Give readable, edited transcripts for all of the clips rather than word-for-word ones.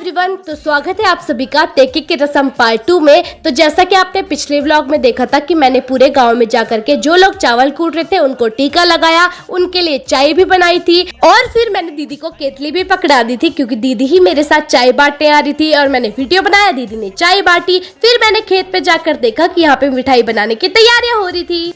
Everyone, तो स्वागत है आप सभी का टेके की रस्म पार्ट 2 में। तो जैसा कि आपने पिछले व्लॉग में देखा था कि मैंने पूरे गांव में जाकर के जो लोग चावल कूट रहे थे उनको टीका लगाया, उनके लिए चाय भी बनाई थी और फिर मैंने दीदी को केतली भी पकड़ा दी थी क्योंकि दीदी ही मेरे साथ चाय बांटने आ रही थी और मैंने वीडियो बनाया, दीदी ने चाय बांटी। फिर मैंने खेत पे जाकर देखा कि यहाँ पे मिठाई बनाने की तैयारियां हो रही थी।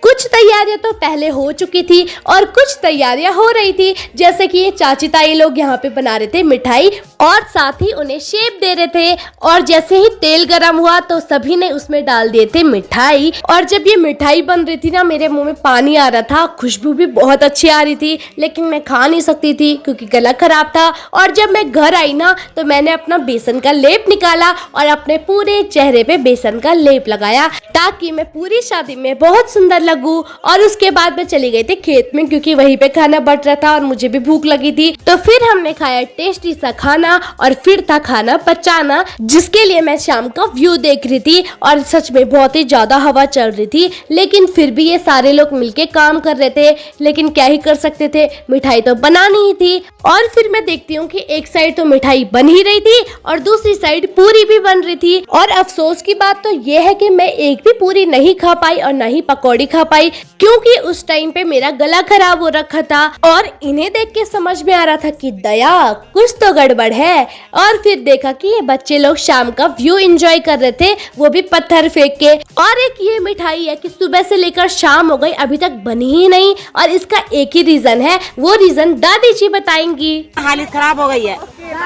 कुछ तैयारियां तो पहले हो चुकी थी और कुछ तैयारियां हो रही थी, जैसे कि ये चाची ताई लोग यहाँ पे बना रहे थे मिठाई और साथ ही उन्हें शेप दे रहे थे। और जैसे ही तेल गरम हुआ तो सभी ने उसमें डाल दिए थे मिठाई। और जब ये मिठाई बन रही थी ना, मेरे मुंह में पानी आ रहा था, खुशबू भी बहुत अच्छी आ रही थी, लेकिन मैं खा नहीं सकती थी क्योंकि गला खराब था। और जब मैं घर आई ना तो मैंने अपना बेसन का लेप निकाला और अपने पूरे चेहरे पे बेसन का लेप लगाया ताकि मैं पूरी शादी में बहुत सुंदर लगूं। और उसके बाद मैं चली गई थी खेत में क्योंकि वहीं पे खाना बट रहा था और मुझे भी भूख लगी थी। तो फिर हमने खाया टेस्टी सा खाना और फिर था खाना पचाना, जिसके लिए मैं शाम का व्यू देख रही थी। और सच में बहुत ही ज्यादा हवा चल रही थी, लेकिन फिर भी ये सारे लोग मिलके काम कर रहे थे, लेकिन क्या ही कर सकते थे, मिठाई तो बनानी ही थी। और फिर मैं देखती हूँ कि एक साइड तो मिठाई बन ही रही थी और दूसरी साइड पूरी भी बन रही थी। और अफसोस की बात तो ये है कि मैं एक भी पूरी नहीं खा पाई और ना ही पकौड़ी खा पाई क्योंकि उस टाइम पे मेरा गला खराब हो रखा था। और इन्हें देख के समझ में आ रहा था कि दया कुछ तो गड़बड़ है। और फिर देखा कि ये बच्चे लोग शाम का व्यू एंजॉय कर रहे थे, वो भी पत्थर फेंक के। और एक ये मिठाई है कि सुबह से लेकर शाम हो गई, अभी तक बनी ही नहीं। और इसका एक ही रीजन है, वो रीजन दादी जी बताएंगी। हालत खराब हो गई है,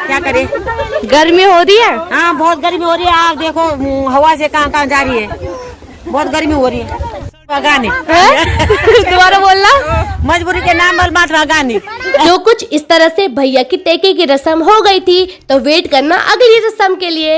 क्या करें। गर्मी हो रही है। हाँ, बहुत गर्मी हो रही है। आप देखो हवा से कहाँ कहाँ जा रही है, बहुत गर्मी हो रही है। भगाने दोबारा बोलना। मजबूरी के नाम पर मात्र भगाने। तो कुछ इस तरह से भैया की टेके की रस्म हो गई थी। तो वेट करना अगली रस्म के लिए।